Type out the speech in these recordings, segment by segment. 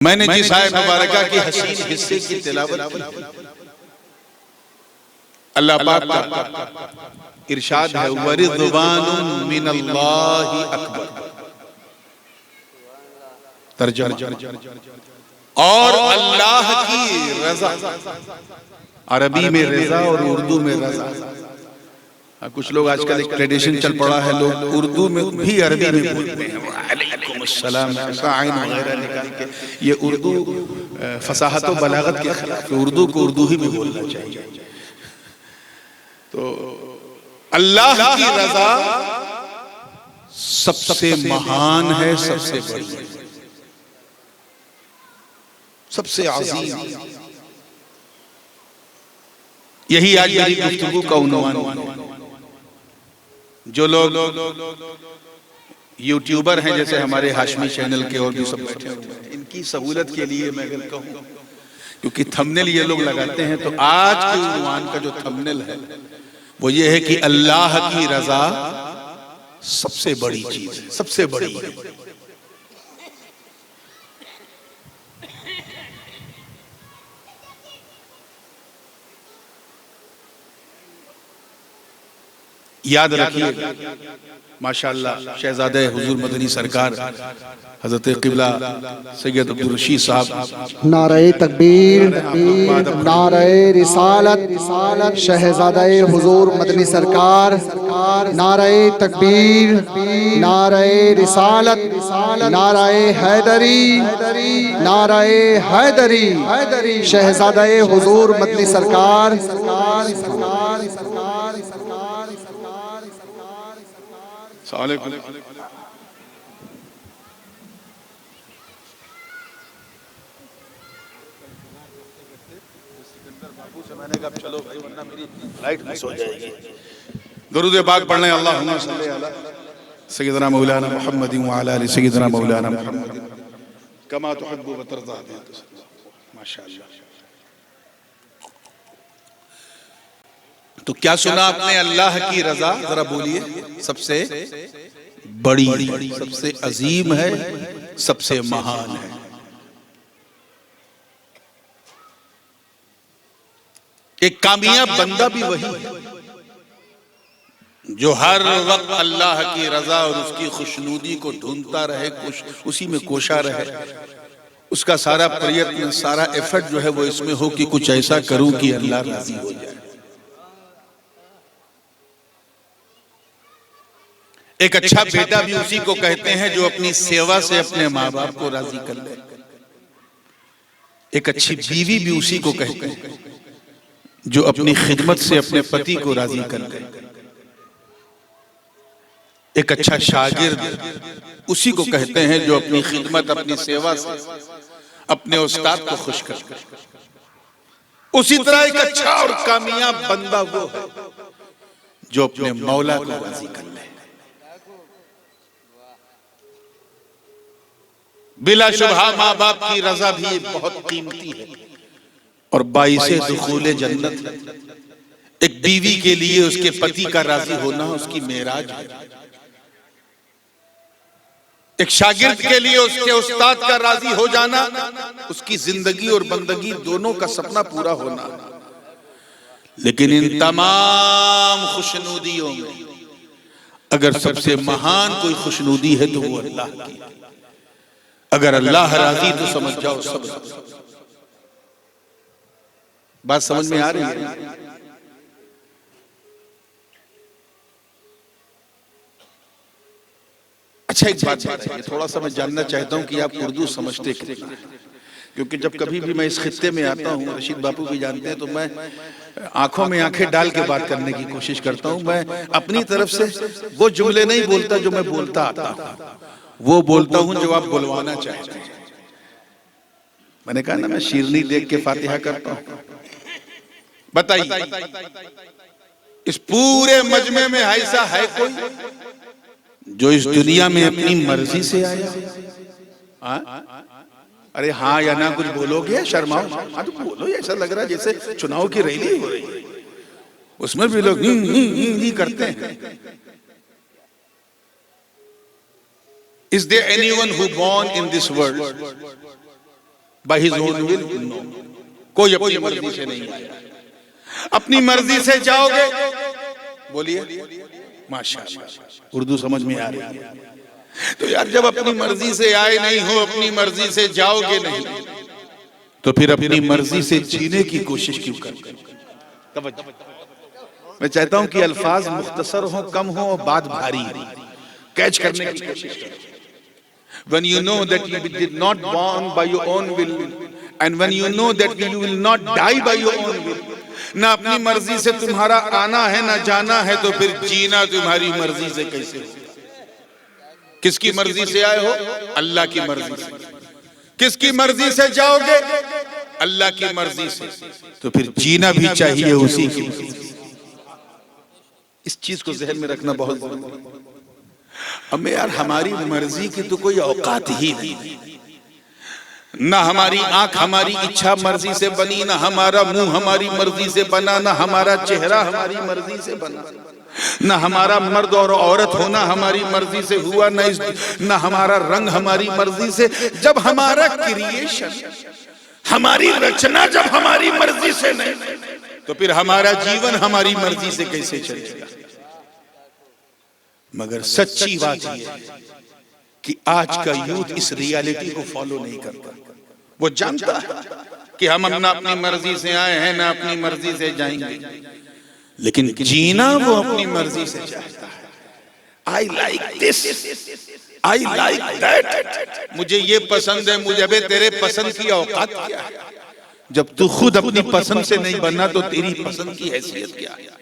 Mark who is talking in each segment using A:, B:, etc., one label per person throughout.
A: मैंने जिस आयत मुबारका की हसीन हिस्से की तिलावत की, अल्लाह पाक का इरशाद है वरिज़वानुन मिनल्लाहि अकबर। तर्जुमा, और अल्लाह की रजा। अरबी में रजा और उर्दू में रजा। कुछ लोग आजकल एक ट्रेडिशन चल पड़ा है, लोग उर्दू में भी अरबी में बोलते हैं वालेकुम अस्सलाम आइन वगैरह निकाल के। ये उर्दू फसाहत और बलागत के खिलाफ, उर्दू को उर्दू ही में बोलना चाहिए। तो अल्लाह की रजा सबसे महान है, सबसे बड़ी है, सबसे अजीम। यही आज मेरी गुफ्तगू का उन्वान है। जो लोग यूट्यूबर हैं, जैसे हमारे हाशमी चैनल के और भी सब बैठे हुए हैं, इनकी सहूलत के लिए मैं अगर कहूं, क्योंकि थंबनेल ये लोग लगाते हैं, तो आज के उन्वान का जो थंबनेल है वो ये है कि अल्लाह की रजा सबसे बड़ी चीज है, सबसे बड़ी है। याद रखिए, माशाअल्लाह शहजादे हुजूर मदनी सरकार हजरत क़िबला सैयद अब्दुल रशीद साहब,
B: नारे तकबीर, नारे रिसालत, शहजादे हुजूर मदनी सरकार, नारे तकबीर, नारे रिसालत, नारे हैदरी, नारे हैदरी, शहजादे हुजूर मदनी सरकार।
A: मैंने कहा चलो भाई, वरना मेरी लाइट मिस हो जाएगी। दुरूद पाक पढ़ने अल्लाहुम्मा सल्ली अला सय्यदना मौलाना मुहम्मद व अला आलि सय्यदना मौलाना मुहम्मद कमा तुहिब्बु व तर्ज़ा। माशाअल्लाह। तो क्या सुना आपने? अल्लाह की रजा, जरा बोलिए, सबसे बड़ी, सबसे अजीम है, सबसे महान है। एक कामयाब बंदा भी वही है जो हर वक्त अल्लाह की रजा और उसकी खुशनुदी को ढूंढता रहे, उसी में कोशा रहे। उसका सारा प्रयत्न, सारा एफर्ट जो है वो इसमें हो कि कुछ ऐसा करूं कि अल्लाह राजी हो जाए। एक अच्छा बेटा भी उसी को कहते हैं जो अपनी सेवा से अपने माँ बाप को राजी कर ले। एक अच्छी बीवी भी उसी को कहते हैं जो अपनी खिदमत से अपने पति को राजी कर ले। एक अच्छा शागिर्द उसी को कहते हैं जो अपनी खिदमत, अपनी सेवा से अपने उस्ताद को खुश कर ले। उसी तरह एक अच्छा और कामयाब बंदा वो है जो अपने मौला को राजी कर ले। बिला शुबहा माँ बाप की रजा भी बहुत कीमती है और बाइसे दुखूले जन्नत है। एक बीवी के लिए उसके पति का राजी होना उसकी मेराज है। एक शागिर्द के लिए उसके उस्ताद का राजी हो जाना उसकी जिंदगी और बंदगी दोनों का सपना पूरा होना। लेकिन इन तमाम खुशनुदियों में अगर सबसे महान कोई खुशनुदी है तो वो अल्लाह की। अगर अल्लाह राजी तो समझ जाओ सब। बात समझ में आ रही है? अच्छा, एक बात है, थोड़ा सा मैं जानना चाहता हूं कि आप उर्दू समझते कितना है, क्योंकि जब कभी भी मैं इस खित्ते में आता हूं, रशीद बापू भी जानते हैं, तो मैं आंखों में आंखें डाल के बात करने की कोशिश करता हूं। मैं अपनी तरफ से वो जुमले नहीं बोलता जो मैं बोलता आता हूं, वो बोलता हूं जो आप बुलवाना चाहते हैं। मैंने कहा ना, मैं शीरनी देख के फातिहा करता हूं। बताइए, इस पूरे मजमे में ऐसा है कोई जो इस दुनिया में अपनी मर्जी से आया? अरे हाँ या ना कुछ बोलोगे? शर्माओ? हाँ तो बोलो। ऐसा लग रहा है जैसे चुनाव की रैली हो रही है, उसमें भी लोग नहीं करते हैं। Is there anyone who born in this world by his own will no, कोई अपनी मर्जी से नहीं आया। अपनी मर्जी से जाओगे, बोलिए माशाअल्लाह, उर्दू समझ में आ रही है? तो यार जब अपनी मर्जी से आए नहीं हो, अपनी मर्जी से जाओगे नहीं, तो फिर अपनी मर्जी से जीने की कोशिश क्यों करते? मैं चाहता हूं कि अल्फाज मुख्तसर हो, कम हो और बात भारी कैच करने की कोशिश करो। When you know that you did not born by your own will, and when you know that you will not die by your own will, ना अपनी मर्जी से तुम्हारा आना है ना जाना है, तो फिर जीना तुम्हारी मर्जी से कैसे हो? किसकी मर्जी से आए हो? अल्लाह की मर्जी से। किसकी मर्जी से जाओगे? अल्लाह की मर्जी से। तो फिर जीना भी चाहिए उसी की मर्जी से। इस चीज को जहन में रखना बहुत जरूरी है। अब यार हमारी मर्जी की तो कोई औकात ही नहीं, ना हमारी आंख हमारी इच्छा मर्जी से बनी, ना हमारा मुंह हमारी मर्जी से बना, ना हमारा चेहरा हमारी मर्जी से बना, ना हमारा मर्द और औरत होना हमारी मर्जी से हुआ, ना हमारा रंग हमारी मर्जी से। जब हमारा क्रिएशन, हमारी रचना जब हमारी मर्जी से नहीं, तो फिर हमारा जीवन हमारी मर्जी से कैसे चलेगा? मगर सच्ची बात यह है कि आज का यूथ इस रियलिटी को फॉलो नहीं करता। वो जानता है कि हम ना अपनी मर्जी से आए हैं, ना अपनी मर्जी से जाएंगे, लेकिन जीना वो अपनी मर्जी से चाहता है। I like this, I like that, मुझे ये पसंद है, मुझे अबे तेरे पसंद की औकात क्या है? जब तू खुद अपनी पसंद से नहीं बना तो तेरी पसंद की हैसियत क्या है?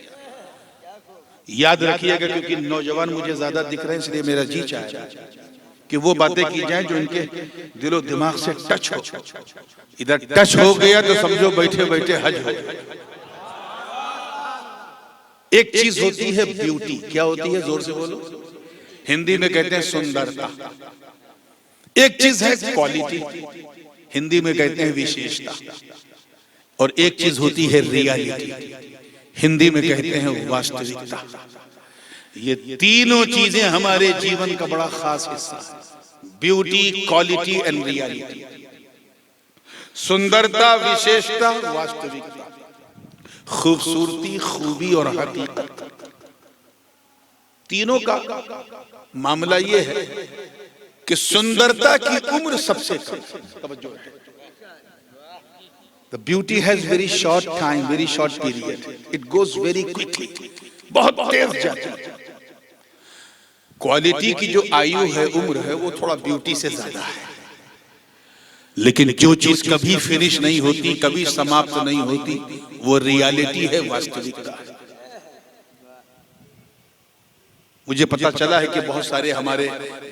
A: याद रखिएगा, क्योंकि नौजवान मुझे ज्यादा दिख रहे हैं, इसलिए मेरा जी चाहे कि वो बातें की जाएं जो इनके दिलो दिमाग से टच हो। इधर टच हो गया तो समझो बैठे बैठे हज हो गया। एक चीज होती है ब्यूटी, क्या होती है? जोर से बोलो। हिंदी में कहते हैं सुंदरता। एक चीज है क्वालिटी, हिंदी में कहते हैं विशेषता। और एक चीज होती है रियलिटी, हिंदी में कहते हैं वास्तविकता। ये तीनों चीजें हमारे जीवन का बड़ा खास हिस्सा है। Beauty, quality and reality. सुंदरता, विशेषता, वास्तविकता, खूबसूरती, खूबी और हकीकत। तीनों का मामला ये है कि सुंदरता की उम्र सबसे कम। तवज्जो है। The beauty has very short time, very short period. It goes very quickly. बहुत तेज जाती है। क्वालिटी की जो आयु है, उम्र है, वो थोड़ा ब्यूटी से ज्यादा है। लेकिन जो चीज कभी फिनिश नहीं होती, कभी समाप्त नहीं होती, वो रियलिटी है, वास्तविकता है। मुझे पता चला है कि बहुत सारे हमारे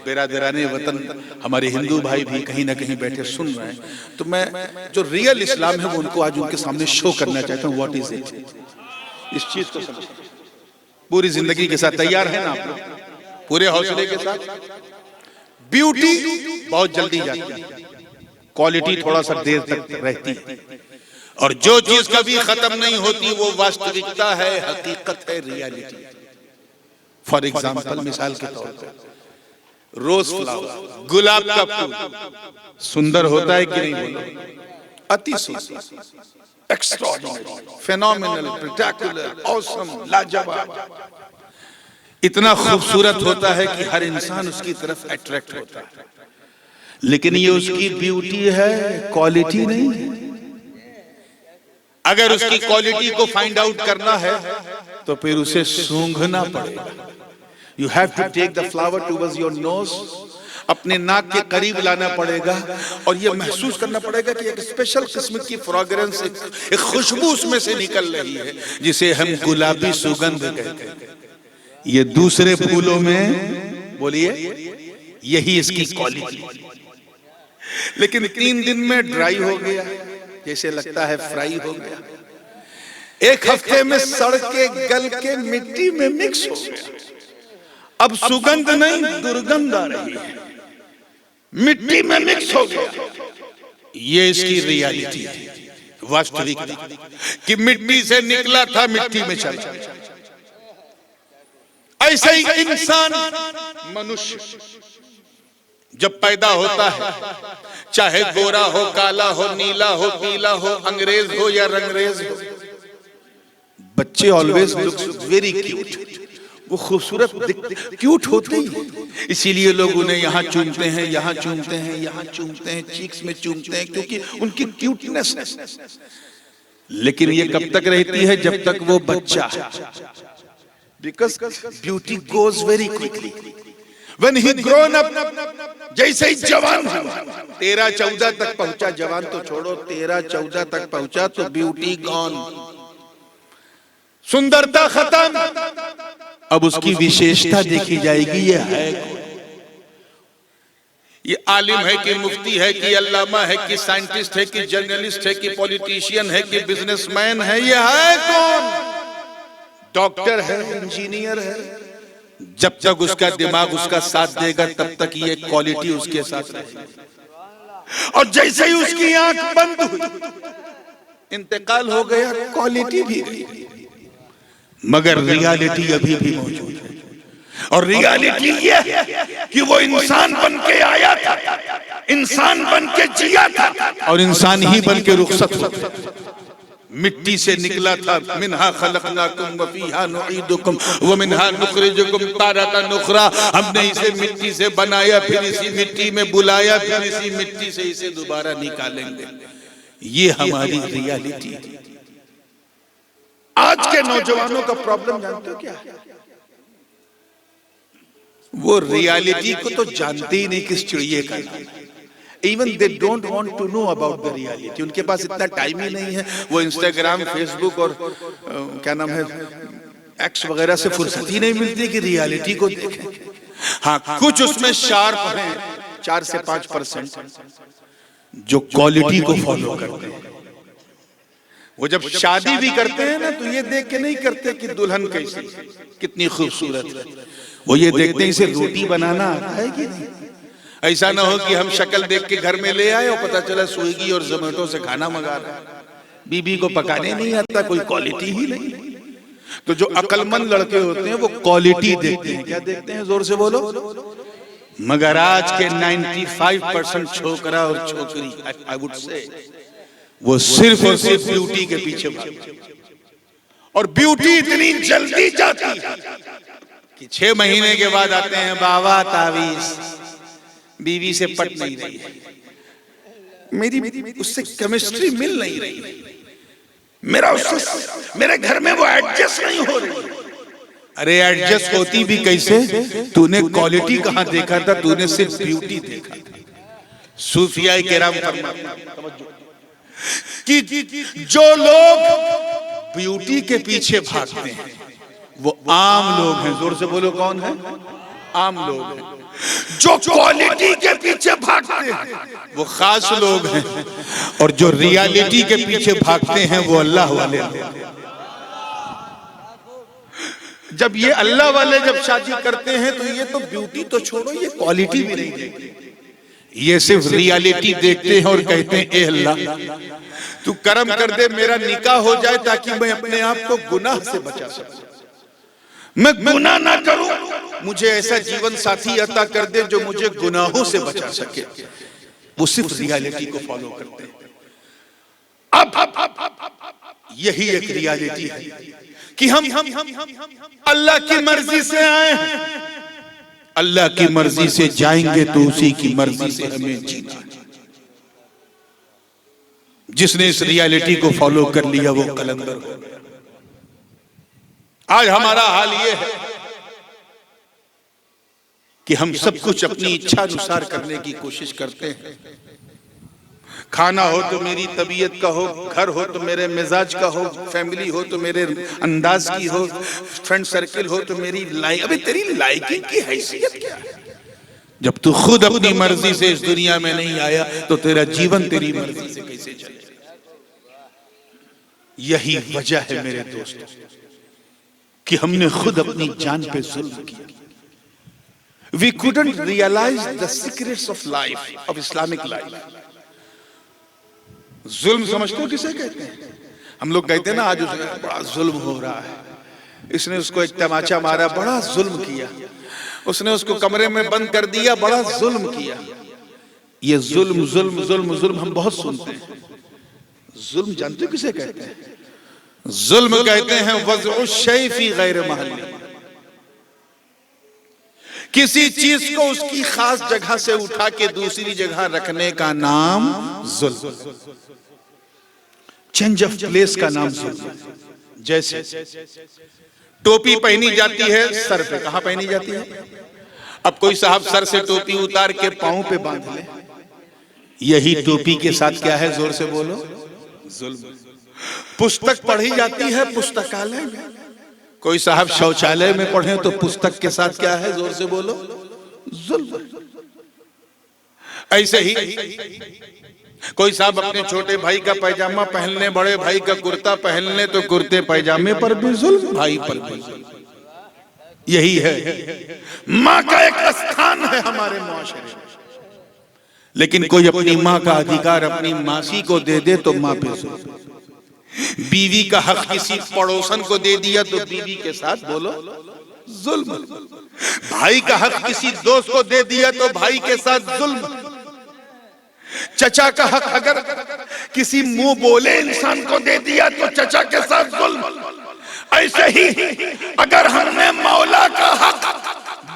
A: बिरादराने वतन, हमारे हिंदू भाई भी कहीं ना कहीं बैठे सुन रहे हैं। तो मैं जो रियल इस्लाम है वो उनको आज उनके सामने शो करना चाहता हूँ। What is it? इस चीज को समझ, पूरी जिंदगी के साथ तैयार है ना आप लोग? पूरे हौसले के साथ। ब्यूटी बहुत जल्दी जाती है, क्वालिटी थोड़ा सा देर तक रहती है, और जो चीज कभी खत्म नहीं होती वो वास्तविकता है, हकीकत है, रियलिटी। फॉर एग्जाम्पल, मिसाल के तौर पर रोज फ्लावर, गुलाब का फूल सुंदर होता है कि नहीं? बोलो। अति सुंदर, एक्स्ट्राऑर्डिनरी, फेनोमेनल, स्पेक्टेकुलर, ऑसम, लाजवाब। इतना खूबसूरत होता है कि हर इंसान उसकी तरफ अट्रैक्ट होता है। लेकिन ये उसकी ब्यूटी है, क्वालिटी नहीं है। अगर उसकी क्वालिटी को फाइंड आउट करना है तो फिर उसे सूंघना पड़ेगा। You have to take the flower towards your nose, अपने नाक के करीब लाना पड़ेगा और यह महसूस करना पड़ेगा कि एक स्पेशल किस्म की फ्रेग्रेंस, एक खुशबू उसमें से निकल रही है, जिसे हम गुलाबी सुगंध कहते हैं। ये दूसरे फूलों में, बोलिए, यही इसकी क्वालिटी। लेकिन 3 दिन में ड्राई हो गया, जैसे लगता है फ्राई हो गया। 1 हफ्ते में सड़ के गल के मिट्टी में मिक्स हो गया। अब सुगंध नहीं, दुर्गंध आ रही है, मिट्टी में मिक्स हो गया। ये इसकी रियलिटी है, वास्तविकता, कि मिट्टी से निकला था, मिट्टी में चला। ऐसे ही इंसान, मनुष्य, जब पैदा होता है, चाहे गोरा हो, काला हो, नीला हो, पीला हो, अंग्रेज हो या रंगरेज हो, बच्चे ऑलवेज लुक्स वेरी क्यूट, वो खूबसूरत क्यूट होते ही, इसीलिए लोग उन्हें यहाँ चूमते हैं, यहाँ चूमते हैं, यहाँ चूमते हैं, चीक्स में चूमते हैं, क्योंकि उनकी क्यूटनेस है। लेकिन ये कब तक रहती है? जब तक वो बच्चा, because beauty goes very quickly when he grown up. जैसे ही जवान हुआ, 13-14 तक पहुंचा, जवान तो छोड़ो, 13-14 तक पहुंचा तो ब्यूटी गॉन, सुंदरता खत्म। अब उसकी विशेषता देखी जाएगी, ये है कौन? ये आलिम है कि मुफ्ती है कि अल्लामा है कि साइंटिस्ट है कि जर्नलिस्ट है कि पॉलिटिशियन है कि बिजनेसमैन है, ये है कौन? डॉक्टर है, इंजीनियर है। जब तक उसका दिमाग उसका साथ देगा तब तक ये क्वालिटी उसके साथ रहेगी। और जैसे ही उसकी आंख बंद हुई, इंतकाल हो गया, क्वालिटी भी गई, मगर रियलिटी अभी भी मौजूद है। और रियलिटी ये है कि वो इंसान बन के आया था, इंसान बन के जिया था, और इंसान ही बन के रुखसत हुआ। मिट्टी से निकला था, मिन्हा खलकनाकुम व फीहा नुईदुकुम व मिन्हा नुखरिजुकुम तारतन उखरा। हमने इसे मिट्टी से बनाया, फिर इसी मिट्टी में बुलाया, फिर इसी मिट्टी से इसे दोबारा निकालेंगे। ये हमारी रियलिटी है। आज के नौजवानों का प्रॉब्लम जानते हो क्या है? वो रियलिटी को तो जानते ही नहीं किस चिड़िए का नाम है। Even they don't want to know about the reality. उनके पास इतना टाइम ही नहीं है, वो इंस्टाग्राम, फेसबुक और क्या नाम है, एक्स वगैरह से फुर्सत ही नहीं मिलती कि रियलिटी को देखें। हाँ, कुछ उसमें शार्प हैं, 4 से 5% जो क्वालिटी को फॉलो करते हैं। वो जब शादी भी करते हैं ना, तो ये देख के नहीं करते कि दुल्हन कैसी, कितनी खूबसूरत है। वो ये देखते हैं इसे रोटी बनाना आता है कि नहीं। ऐसा ना हो कि हम शक्ल देख के घर में ले आए और पता चला स्विगी और जोमेटो से खाना मंगा रहे हैं, बीबी को पकाने नहीं आता, कोई क्वालिटी ही नहीं। तो जो अक्लमंद लड़के होते हैं वो क्वालिटी देखते हैं। क्या देखते हैं? जोर से बोलो। मगर आज के 95% छोकरा और छोकरी, आई वुड से, वो सिर्फ और सिर्फ ब्यूटी के पीछे भागते हैं। और ब्यूटी इतनी जल्दी जाती है कि 6 महीने के बाद आते हैं, बाबा तावीज, बीवी से पट नहीं रही है, मेरी उससे केमिस्ट्री मिल नहीं रही, मेरा उससे, मेरे घर में वो एडजस्ट नहीं हो रही। अरे एडजस्ट होती भी कैसे? तूने क्वालिटी कहां देखा था? तूने सिर्फ ब्यूटी देखा था। सूफिया किराम फरमाते कि जो लोग ब्यूटी के पीछे भागते हैं वो आम लोग हैं। जोर से बोलो, कौन है? आम लोग हैं। जो क्वालिटी के पीछे भागते हैं वो खास लोग हैं, और जो रियलिटी के पीछे भागते हैं वो अल्लाह वाले हैं। जब ये अल्लाह वाले जब शादी करते हैं तो ये तो ब्यूटी तो छोड़ो, ये क्वालिटी भी नहीं देखते, ये सिर्फ रियलिटी देखते हैं और कहते हैं, ए अल्लाह तू करम कर दे, मेरा निकाह हो जाए ताकि मैं अपने आप को गुनाह से बचा सकूं, मैं गुनाह ना करूं, मुझे ऐसा जीवन साथी अता कर दे जो मुझे गुनाहों से बचा सके। वो सिर्फ रियलिटी को फॉलो करते हैं। अब यही एक रियलिटी है कि हम अल्लाह की मर्जी से आए हैं, अल्लाह की मर्जी से जाएंगे तो उसी की मर्जी से हमें जीना है। जिसने इस रियलिटी को फॉलो कर लिया वो कलंदर हो गया। आज हमारा हाल ये है कि हम सब कुछ अपनी इच्छा अनुसार करने की कोशिश करते हैं। खाना हो तो मेरी तबीयत का हो, घर हो तो मेरे मिजाज का हो, फैमिली हो तो मेरे अंदाज की हो, फ्रेंड सर्किल हो तो मेरी लाइक। अबे तेरी लाइकिंग की हैसियत क्या है? जब तू खुद अपनी मर्जी से इस दुनिया में नहीं आया तो तेरा जीवन तेरी मर्जी से कैसे चले? यही वजह है मेरे दोस्तों कि हमने खुद अपनी जान पे जुल्म किया। We couldn't realize the secrets of life, of Islamic life. जुल्म समझते हो किसे कहते हैं? हम लोग कहते हैं ना आज उसने बड़ा जुल्म हो रहा है, इसने उसको एक तमाचा मारा, बड़ा जुल्म किया। उसने उसको कमरे में बंद कर दिया, बड़ा जुल्म किया। ये जुल्म जुल्म जुल्म जुल्म हम बहुत सुनते हैं। जुल्म जानते हो किसे कहते हैं? जुल्म कहते हैं वज़उ शै फी गैर महल्ली, किसी चीज को उसकी खास जगह से उठा के दूसरी जगह रखने का नाम जुल्म। चेंज ऑफ प्लेस का नाम जुल्म। जैसे टोपी पहनी जाती है सर पे, कहां पहनी जाती है? अब कोई साहब सर से टोपी उतार के पांव पे बांध ले, यही टोपी के साथ क्या है? जोर से बोलो, जुल्म। पुस्तक पढ़ी जाती है पुस्तकालय में, कोई साहब शौचालय में पढ़े तो पुस्तक के साथ क्या है? जोर से बोलो, जुल्म। ऐसे ही कोई साहब अपने छोटे भाई का पैजामा पहन ले, बड़े भाई का कुर्ता पहन ले, तो कुर्ते पैजामे पर भी जुल्म, भाई पर भी जुल्म। यही है, माँ का एक स्थान है हमारे मुआशरे में, लेकिन कोई अपनी माँ का अधिकार अपनी मासी को दे दे तो माँ पे जुल्म। बीवी का हक किसी पड़ोसन को दे दिया तो बीवी के साथ बोलो जुल्म। भाई का हक किसी दोस्त को दे दिया तो भाई के साथ जुल्म। चचा का हक अगर किसी मुंह बोले इंसान को दे दिया तो चचा के साथ जुल्म। ऐसे ही अगर हमने मौला का हक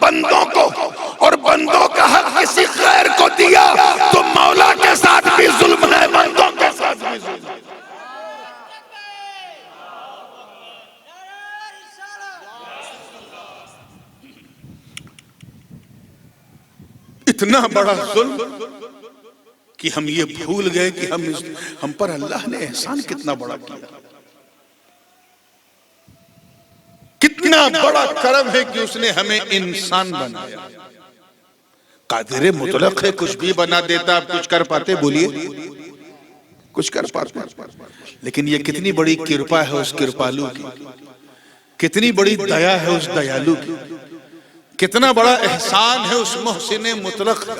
A: बंदों को और बंदों का हक किसी गैर को दिया तो मौला के साथ भी जुल्म है, बंदों के साथ भी जुल्म है। इतना बड़ा जुल्म कि हम ये भूल गए कि हम पर अल्लाह ने एहसान कितना बड़ा किया। कितना बड़ा करम है कि उसने हमें इंसान बनाया। कादिर मुतलक है, कुछ भी बना देता। आप कुछ कर पाते? बोलिए, कुछ कर पाते? लेकिन ये कितनी बड़ी कृपा है उस कृपालु की, कितनी बड़ी दया है उस दयालु की, कितना बड़ा एहसान है उस मोहसिने मुतलक का,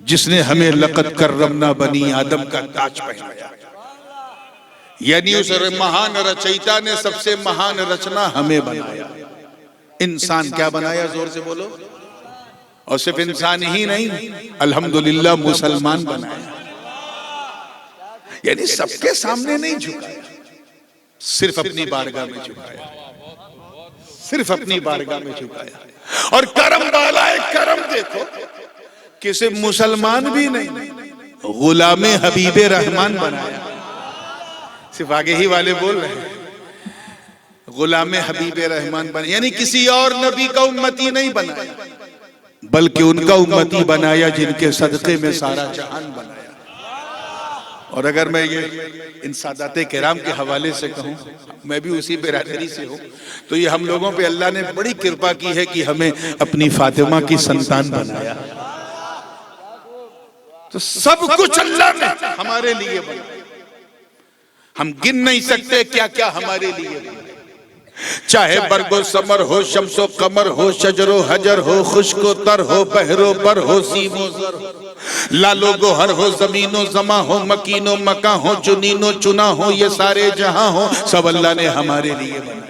A: जिसने हमें लक़द कर्रमना बनी आदम का ताज पहनाया। यानी उस महान रचयिता ने सबसे महान रचना हमें बनाया। इंसान क्या बनाया? जोर से बोलो। और सिर्फ इंसान ही नहीं, अल्हम्दुलिल्लाह मुसलमान बनाया। यानी सबके सामने नहीं झुकाया, सिर्फ अपनी बारगाह में झुकाया, सिर्फ अपनी बारगाह में झुकाया। और करम वाला है, करम देखो कि सिर्फ मुसलमान भी नहीं, गुलामे हबीबे रहमान बनाया। सिर्फ आगे ही वाले बोल रहे हैं, गुलामे हबीबे रहमान बनाया। यानी किसी और नबी का उम्मती नहीं बनाया, बल्कि उनका उम्मती बनाया जिनके सदक़े में सारा जहान बनाया। और अगर मैं ये इन सादाते किराम के हवाले से कहूँ, मैं भी उसी बिरादरी से हूँ, तो ये हम लोगों पे अल्लाह ने बड़ी कृपा की है कि हमें अपनी फातिमा की संतान बनाया। तो सब कुछ अल्लाह ने हमारे लिए बनाया। हम गिन नहीं सकते क्या क्या हमारे लिए बनाया। चाहे बरगो समर हो, शम्सो कमर हो, शजरो हजर हो, खुश्को तर हो, बहरो बर हो, सीमो जर हो, लालो गोहर हो, जमीनो जमा हो, मकीनो मका हो, चुनीनो चुना हो, ये सारे जहां हो, सब अल्लाह ने हमारे लिए बनाया।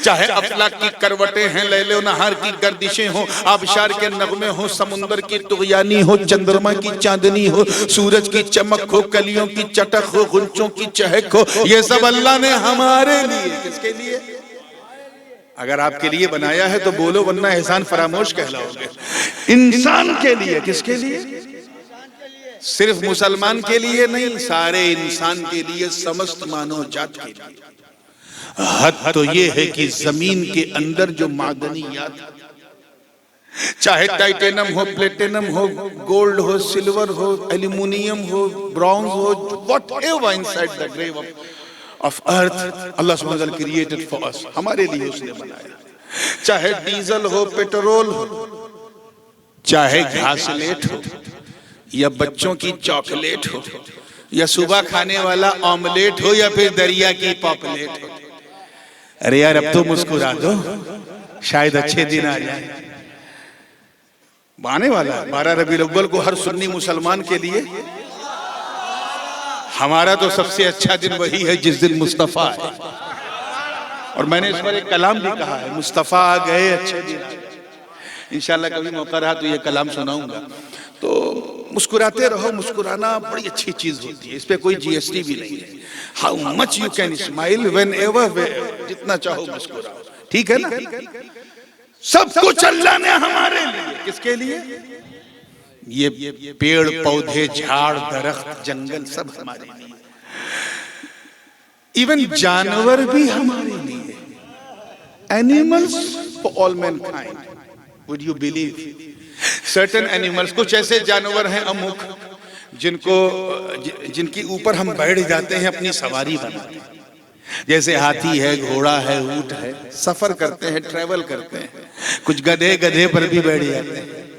A: चाहे अफलाक की करवटें हैं, लैलो नहार की गर्दिशें हो, आबशार के नगमे हो, समुंदर की तुगयानी हो, चंद्रमा की चांदनी हो, सूरज की चमक हो, कलियों की चटक हो, गुंचों की चहक हो, ये सब अल्लाह ने हमारे लिए। किसके लिए? अगर आपके लिए बनाया है तो बोलो, वरना एहसान फरामोश कहलाओगे। इंसान के लिए। किसके लिए? सिर्फ मुसलमान के लिए नहीं, सारे इंसान के लिए, समस्त मानव जात के लिए। हद तो ये है कि जमीन के अंदर जो मादनियात, चाहे टाइटेनम हो, प्लेटिनम हो, गोल्ड हो, सिल्वर हो, एल्यूमिनियम हो, ब्रॉन्ज हो, whatever inside the grave of earth, Allah subhanahu wa ta'ala created for us, हमारे लिए उसने बनाया। चाहे डीजल हो, पेट्रोल हो, चाहे घासलेट हो, या बच्चों की चॉकलेट हो, या सुबह खाने वाला ऑमलेट हो, या फिर दरिया की पॉपलेट हो। अरे यार, अब तो मुस्कुरा दो, शायद अच्छे दिन आ जाए। आने वाला 12 रबीउल अव्वल को हर सुन्नी मुसलमान के लिए, हमारा तो सबसे अच्छा दिन वही है जिस दिन मुस्तफा है। और मैंने इस पर एक कलाम भी कहा है, मुस्तफा आ गए अच्छे दिन। इंशाल्लाह कभी मौका रहा तो ये कलाम सुनाऊंगा। तो मुस्कुराते रहो, मुस्कुराना बड़ी अच्छी चीज होती है, इस पे कोई जीएसटी भी नहीं है। How much you can smile when ever, जितना चाहो मुस्कुराओ, ठीक है ना। सब कुछ अल्लाह ने हमारे लिए, किसके लिए? ये पेड़ पौधे झाड़ दरख्त जंगल सब हमारे लिए, इवन जानवर भी हमारे लिए, animals for all Mankind. Would you believe certain animals, कुछ ऐसे जानवर हैं अमुक जिनकी ऊपर हम बैठ जाते हैं, अपनी सवारी बनाते हैं, जैसे हाथी है, घोड़ा है, ऊंट है, सफर करते हैं, ट्रेवल करते हैं। कुछ गधे पर भी बैठ जाते हैं।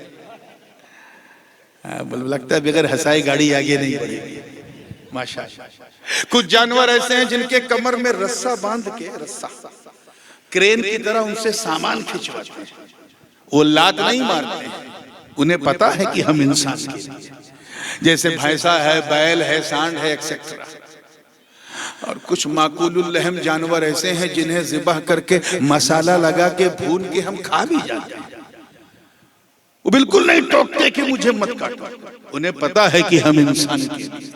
A: लगता है बगैर हंसाई गाड़ी आगे नहीं बढ़ेगी, माशाअल्लाह। कुछ जानवर ऐसे हैं जिनके कमर में रस्सा बांध के, रस्सा क्रेन की तरह उनसे सामान खिंचवाते हैं, वो लात नहीं मारते हैं, उन्हें पता है कि हम इंसान के लिए, जैसे भैंसा है, बैल है, सांड है, एक्सेट्रा। और कुछ माकूलुल लहम जानवर ऐसे हैं जिन्हें ज़िबह करके मसाला लगा के भून के हम खा भी जाते हैं, वो बिल्कुल नहीं टोकते कि मुझे मत काटो, उन्हें पता है कि हम इंसान के लिए।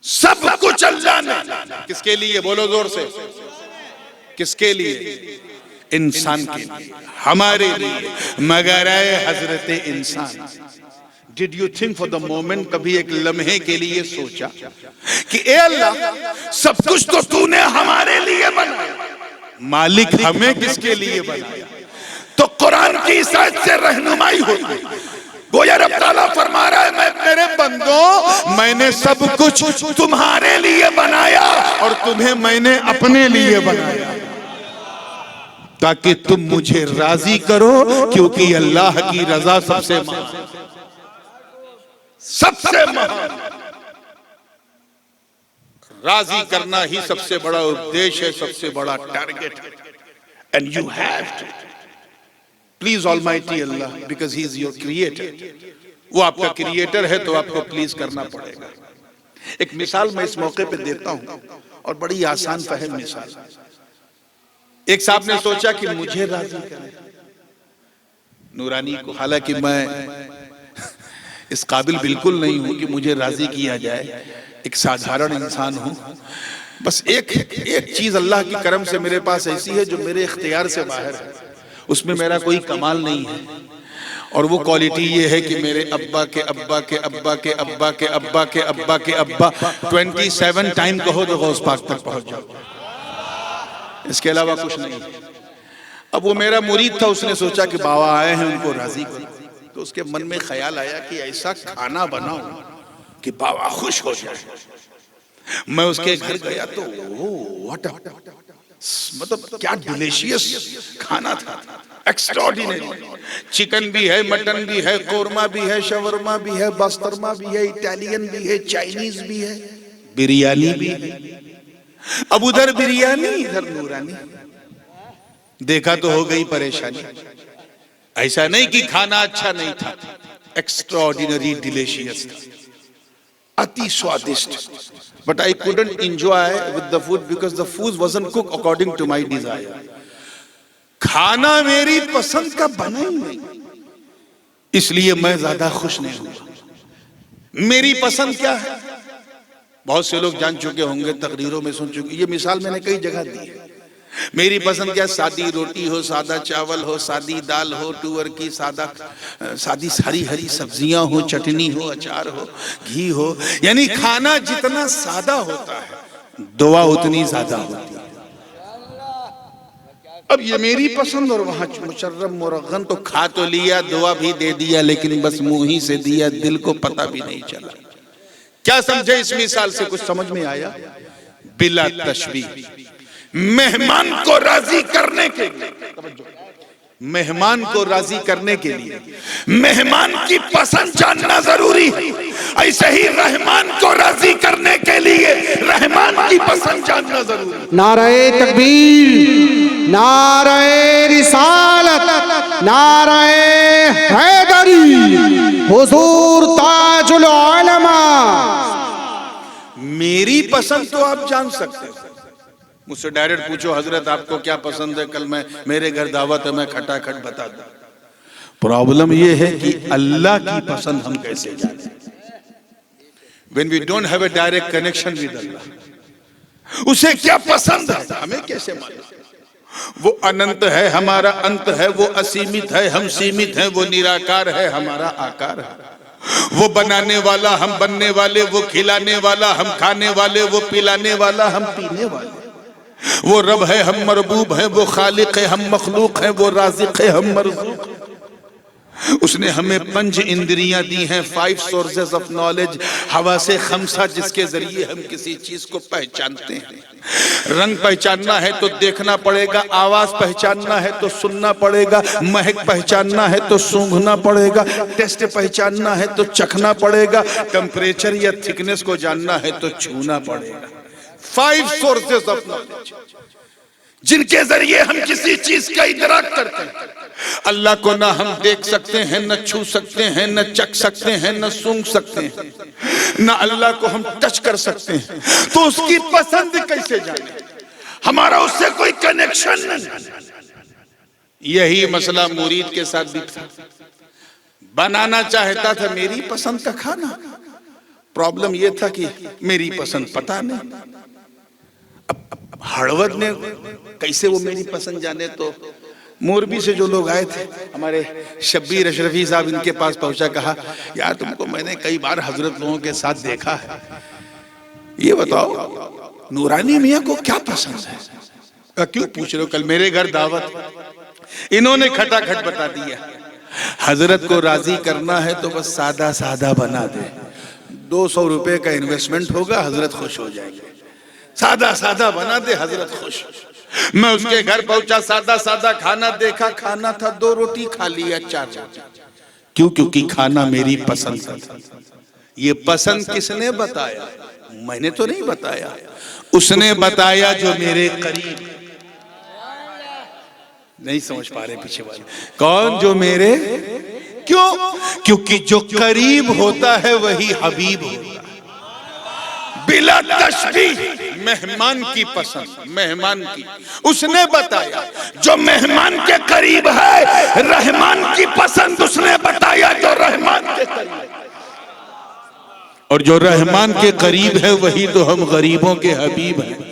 A: सब कुछ अल्लाह ने किसके लिए? बोलो जोर से, किसके लिए? इंसान के लिए, हमारे लिए। मगर आए हजरत इंसान, did you think for the moment, कभी एक लम्हे के लिए सोचा कि ए अल्लाह, सब कुछ तो तूने हमारे लिए बनाया, मालिक हमें किसके लिए बनाया? तो कुरान की इजाजत से रहनुमाई होती है। गोया रब ताला फरमा रहा है, मैं मेरे बंदों, मैंने सब कुछ तुम्हारे लिए बनाया और तुम्हें मैंने अपने लिए बनाया, ताकि तुम मुझे राजी करो, क्योंकि अल्लाह की रजा सबसे महान, सबसे महान। राजी करना ही सबसे बड़ा उद्देश्य है, सबसे बड़ा टारगेट है। And you have to please almighty Allah, because he is your creator. वो आपका क्रिएटर है तो आपको प्लीज करना पड़ेगा। एक मिसाल मैं इस मौके पे देता हूं, और बड़ी आसान फहम मिसाल। एक साहब ने सोचा कि मुझे राजी करें नूरानी को, हालांकि मैं इस काबिल बिल्कुल नहीं हूं कि मुझे राजी किया जाए, एक साधारण इंसान हूं। बस एक चीज अल्लाह की करम से मेरे पास ऐसी है जो मेरे इख्तियार से बाहर है, उसमें मेरा कोई कमाल नहीं है, और वो क्वालिटी ये है कि मेरे अब्बा के अब्बा के अब्बा के अब्बा के अब्बा के अब्बा के अब्बा 27 टाइम कहो तो गौस पाक तक पहुंच जाओ, इसके अलावा कुछ नहीं। अब वो मेरा मुरीद था, उसने सोचा कि बाबा आए हैं, उनको राजी करो। तो उसके मन में ख्याल आया कि ऐसा खाना बनाओ कि बाबा खुश हो जाए। मैं उसके घर गया तो मतलब क्या डिलीशियस खाना था, एक्स्ट्राऑर्डिनरी। चिकन भी है, मटन भी है, कोरमा भी है, शवरमा भी है, बस्तरमा भी है, इटालियन भी है, चाइनीज भी है, बिरयानी भी है। अब उधर बिरयानी, इधर नूरानी, देखा तो हो गई परेशानी। ऐसा नहीं कि खाना अच्छा नहीं था, एक्स्ट्राऑर्डिनरी डिलीशियस था, अति स्वादिष्ट। But I couldn't enjoy with the food because the food wasn't cooked according to my desire. खाना मेरी पसंद का बना ही नहीं, इसलिए मैं ज्यादा खुश नहीं हुआ। मेरी पसंद क्या है? बहुत से लोग जान चुके होंगे, तकरीरों में सुन चुके, ये मिसाल मैंने कई जगह दी है। मेरी पसंद क्या? सादी रोटी हो, सादा चावल हो, सादी दाल हो, तुअर की सादी हरी हरी सब्जियां हो, चटनी हो, अचार हो, घी हो, यानी खाना जितना सादा होता है दुआ उतनी ज्यादा होती है। अब ये मेरी पसंद, और वहां मुशर्रम मुरगन तो खा तो लिया, दुआ भी दे दिया, लेकिन बस मुंह ही से दिया, दिल को पता भी नहीं चला। क्या समझे इस मिसाल से? कुछ समझ में आया? बिला तशबीह, मेहमान को राजी करने के लिए, मेहमान को राजी करने के लिए मेहमान की पसंद जानना जरूरी है। ऐसे ही रहमान को राजी करने के लिए रहमान की पसंद जानना जरूरी है।
B: नारे तकबीर, नारे रिसालत, नारे हैदरी, हुजूर ताजुल उलमा।
A: मेरी पसंद तो आप जान सकते हैं, मुझसे डायरेक्ट पूछो, हजरत आपको क्या पसंद है, कल मैं मेरे घर दावत है, मैं खटाखट बता दूं। प्रॉब्लम ये है कि अल्लाह की पसंद हम कैसे जाने। When we don't have a direct connection with Allah, उसे क्या पसंद है हमें कैसे मालूम? वो अनंत है, हमारा अंत है। वो असीमित है, हम सीमित हैं। वो निराकार है, हमारा आकार है। वो बनाने वाला, हम बनने वाले। वो खिलाने वाला, हम खाने वाले। वो पिलाने वाला, हम पीने वाले। वो रब है, हम मरबूब हैं। वो खालिक है, हम मखलूक हैं। वो राज़िक है, हम मरज़ूक हैं। उसने हमें 5 इंद्रियां दी हैं, 5 सोर्सेज ऑफ नॉलेज, हवा से खमसा, जिसके जरिए हम किसी चीज को पहचानते हैं। रंग पहचानना है तो देखना पड़ेगा, आवाज पहचानना है तो सुनना पड़ेगा, महक पहचानना है तो सूंघना पड़ेगा, टेस्ट पहचानना है तो चखना पड़ेगा, टेम्परेचर या थिकनेस को जानना है तो छूना पड़ेगा। 5 सोर्सेज ऑफ नॉलेज जिनके जरिए हम किसी चीज का इदराक करते हैं। अल्लाह को ना हम देख सकते हैं, न छू सकते हैं, न चख सकते हैं, न सूंघ सकते हैं, न अल्लाह को हम टच कर सकते हैं। तो उसकी पसंद कैसे जाने? हमारा उससे कोई कनेक्शन नहीं। यही मसला मुरीद के साथ भी था। बनाना चाहता था मेरी पसंद का खाना, प्रॉब्लम यह था कि मेरी पसंद पता नहीं। अब हड़वद ने कैसे वो मेरी पसंद जाने? तो मोरबी से जो लोग आए थे, हमारे शब्बीर अशरफी साहब, इनके पास पहुंचा, कहा यार तुमको मैंने कई बार हजरत लोगों के साथ देखा है, ये बताओ नूरानी मियाँ को क्या पसंद है? क्यों पूछ रहे हो? कल मेरे घर दावत, इन्होंने खटाखट बता दिया। हजरत को राजी करना है तो बस सादा सादा बना दे, 200 रुपए का इन्वेस्टमेंट होगा, हजरत खुश हो जाएंगे। सादा सादा बना दे, हजरत खुश। मैं उसके घर पहुंचा, सादा सादा खाना देखा, खाना था 2 रोटी खा लिया 4। क्यों? क्योंकि खाना मेरी पसंद का था। ये पसंद किसने बताया? मैंने तो नहीं बताया, उसने बताया जो मेरे करीब। नहीं समझ पा रहे पीछे वाले? कौन? जो मेरे। क्यों? क्योंकि जो करीब होता है वही हबीब होता है। बिला तशबीह, मेहमान की पसंद, मेहमान की। उसने बताया जो मेहमान के करीब है, रहमान की पसंद उसने बताया जो रहमान के करीब है। और जो रहमान के करीब है वही तो हम गरीबों के हबीब हैं।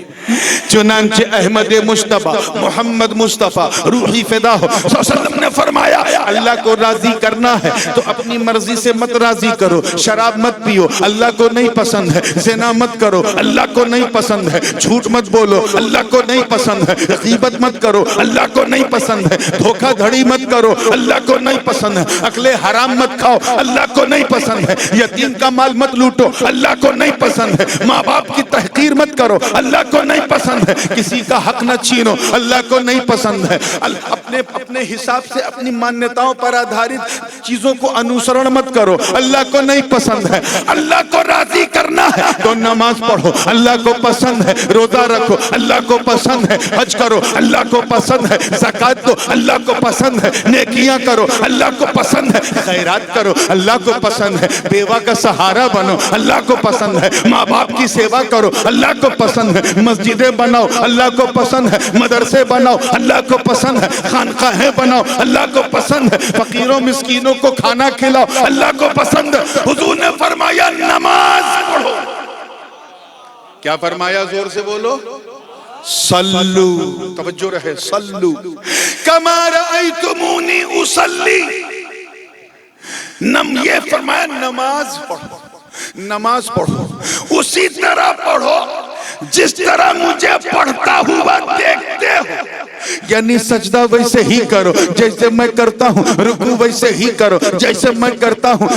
A: चुनांचे अहमद मुश्तबा मोहम्मद मुस्तफा रूही फिदा हो सल्लल्लाहु ने फरमाया, अल्लाह को राजी करना है तो अपनी मर्जी से मत राजी करो। शराब मत पियो, अल्लाह को नहीं पसंद है। ज़िना मत करो, अल्लाह को नहीं पसंद है। झूठ मत बोलो, अल्लाह को नहीं पसंद है। गीबत मत करो, अल्लाह को नहीं पसंद है। धोखाधड़ी मत करो, अल्लाह को नहीं पसंद है। अकले हराम मत खाओ, अल्लाह को नहीं पसंद है। यतीम का माल मत लूटो, अल्लाह को नहीं पसंद है। माँ बाप की तहकीर मत करो, अल्लाह को नहीं पसंद है। किसी का हक न छीनो, अल्लाह को नहीं पसंद है। अपने अपने हिसाब से अपनी मान्यताओं पर आधारित चीजों को अनुसरण मत करो, अल्लाह को नहीं पसंद है। अल्लाह को राजी करना है तो नमाज पढ़ो, अल्लाह को पसंद है। रोजा रखो, अल्लाह को पसंद है। हज करो, अल्लाह को पसंद है। ज़कात दो, अल्लाह को पसंद है। नेकियां करो, अल्लाह को पसंद है। खैरात करो, अल्लाह को पसंद है। बेवा का सहारा बनो, अल्लाह को पसंद है। माँ बाप की सेवा करो, अल्लाह को पसंद है। मस्जिदें बनाओ, अल्लाह को पसंद है। मदरसे बनाओ, अल्लाह को पसंद है। खानकाहें बनाओ, अल्लाह को पसंद है। फकीरों मिस्कीनों को खाना खिलाओ, अल्लाह को पसंद है। हुजूर ने फरमाया नमाज पढ़ो। क्या फरमाया? जोर से बोलो, सल्लू। तवज्जो रहे, सल्लू कमा रअयतुमूनी उसल्ली। ये फरमाया नमाज पढ़ो, नमाज पढ़ो उसी तरह पढ़ो जिस तरह मुझे पढ़ता हुआ देखते हो। यानी सजदा वैसे ही करो जैसे मैं करता हूँ, रुकू वैसे ही करो जैसे मैं करता हूँ,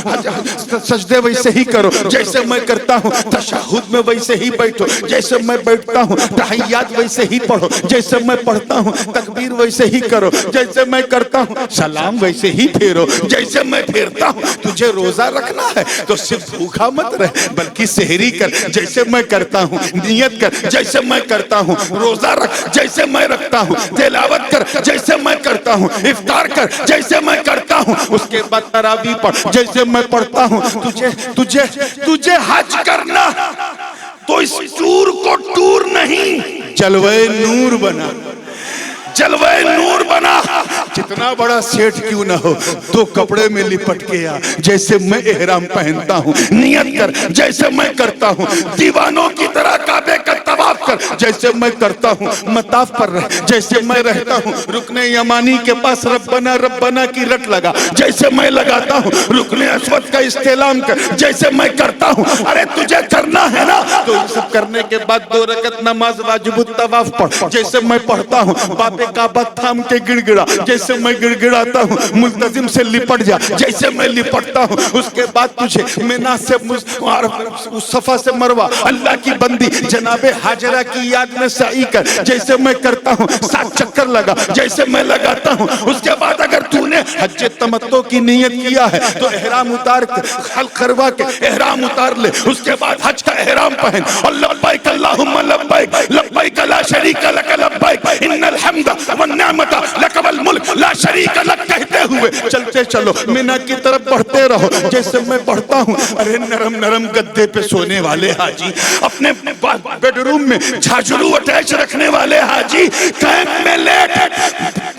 A: सजदे वैसे ही करो जैसे मैं करता हूँ, तशहुद में वैसे ही बैठो जैसे मैं बैठता हूँ, तहियात वैसे ही पढ़ो जैसे मैं पढ़ता हूँ, तकबीर वैसे ही करो जैसे मैं करता हूँ, सलाम वैसे ही फेरो जैसे मैं फेरता हूँ। तुझे रोजा रखना है तो सिर्फ भूखा मत रह, बल्कि सेहरी कर जैसे मैं करता हूँ, नियत कर जैसे मैं करता हूँ, रोजा रख जैसे मैं रखता हूँ, तिलावत कर जैसे मैं करता हूँ, इफ्तार कर जैसे मैं करता हूँ, उसके बाद तरावी पढ़ जैसे मैं पढ़ता हूँ। तुझे तुझे तुझे हज करना तो इस टूर को टूर नहीं, जलवे नूर बना, जलवे नूर बना। कितना बड़ा सेठ क्यों ना हो, तो कपड़े में लिपट के आ, जैसे मैं एहराम पहनता हूँ, नियत कर जैसे मैं करता हूँ, दीवानों की तरह काबे का तवाफ कर जैसे मैं करता हूँ, मताफ पर रह जैसे मैं रहता हूँ, रुकने यमानी के पास रब्बना रब्बना की रट लगा जैसे मैं लगाता हूँ, रुकने अस्वद का इस्तेलाम कर जैसे मैं करता हूँ। अरे तुझे करना है ना, तो ये सब करने के बाद 2 रकत नमाज वाजिबुत तवाफ पढ़ जैसे मैं पढ़ता हूँ, बाबे काबा थाम के गिड़गिड़ा जैसे मैं गिड़गिड़ाता हूँ, मुल्तजिम से लिपट जा जैसे मैं लिपटता हूँ। उसके बाद तुझे मिना से उस सफा से मरवा अल्लाह की बंदी जनाबे हाजरा की याद में सही कर जैसे मैं करता हूँ, 7 चक्कर लगा जैसे मैं लगाता हूँ। उसके बाद अगर तूने हज तमत्तो की नियत किया है तो एहराम उतार के हल करवा के एहराम उतार ले, उसके बाद हज का एहराम पहन और लब्बैक अल्लाहुम्मा लब्बैक लब्बैक ला शरीक लक लब्बैक इन्नल हम्दा वन निअमत लक वल मुल्क ला शरीक लक कहते हुए चलते चलो, मिना की तरफ बढ़ते रहो जैसे मैं बढ़ता हूँ। अरे नरम नरम गद्दे पे सोने वाले हाजी, अपने बेडरूम में झाझरू अटैच रखने वाले हाजी, कैंप में लेट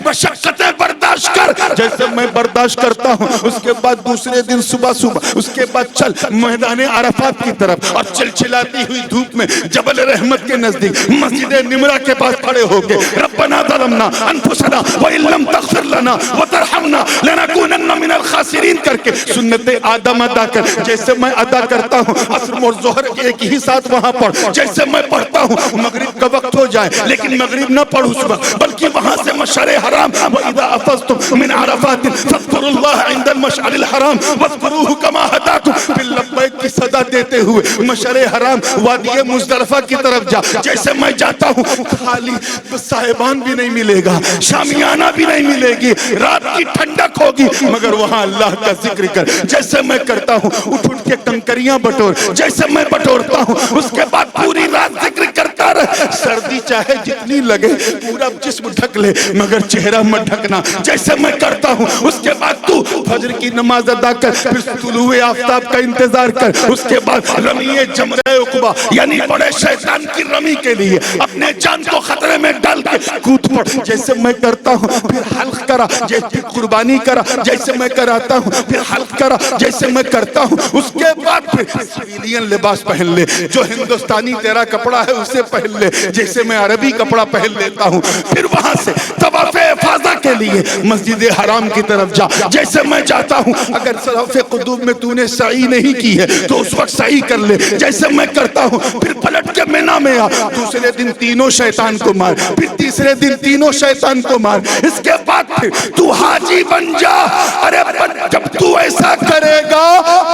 A: मशक्कतें बर्दाश्त कर जैसे मैं बर्दाश्त करता हूँ। उसके बाद दूसरे दिन सुबह सुबह उसके बाद चल मैदान अरफात की तरफ और चिलचिलाती हुई धूप में जबल रहमत के नजदीक मस्जिद निमरा के पास खड़े होके रब्बना ज़लमना अनफुसना व इल्लम तग़फिर लना व तरहमना लनकूनन्ना मिनल खासिरीन करके सुन्नते आदम अदा कर जैसे मैं अदा करता हूँ। असर और ज़ोहर एक ही साथ वहाँ पढ़ जैसे मैं पढ़ता हूँ। मगरिब का वक्त हो जाए लेकिन मगरिब न पढ़ उस वक्त, बल्कि वहाँ से मशअरे हराम व इज़ा अफ़ज़्तुम मिन अरफ़ात फ़ज़्कुरुल्लाह इंदल मशअरिल हराम वज़्कुरूहु कमा हदाकुम, फिर लब्बैक की सदा देते हुए मशअरे हराम वादी मुज़दलिफ़ा की तरफ जा जैसे मैं जाता हूँ। खाली साहिबान भी नहीं मिलेगा, शामियाना भी नहीं मिलेगी, रात की ठंडक होगी, मगर वहाँ अल्लाह का जिक्र कर जैसे मैं करता हूँ। उठ उठ के कंकरियां बटोर जैसे मैं बटोरता हूँ। उसके बाद पूरी रात जिक्र करता रह, सर्दी चाहे जितनी लगे पूरा जिस्म ढक ले मगर चेहरा मत ढकना जैसे मैं करता हूँ। उसके बाद तू फजर की नमाज अदा कर, फिर तुलुए आफताब का इंतजार कर। उसके बाद रमीए जमरे उक़बा यानी बड़े शैतान की रमी के लिए अपने जान को खतरे में डाल के कूद पड़ जैसे मैं करता हूँ। फिर हल्क करा जैसे कुर्बानी करा जैसे मैं कराता हूँ, फिर हल्क करा जैसे मैं करता हूँ। उसके बाद फिर सिविलियन लिबास पहन ले, जो हिंदुस्तानी तेरा कपड़ा है उसे पहन ले जैसे मैं अरबी कपड़ा पहन लेता हूँ। फिर वहां से तवाफ़े इफ़ाज़ा के लिए मस्जिद हराम की तरफ जा जैसे मैं जाता हूँ। अगर सराफ़े क़ुदूम में तूने सही नहीं की है तो उस वक्त सही कर ले जैसे मैं करता हूँ। फिर पलट के मिना में आ, दूसरे दिन तीनों शैतान को मार, फिर तीसरे दिन तीनों शैतान को मार। इसके बाद फिर तू हाजी बन जा। अरे जब तू ऐसा करेगा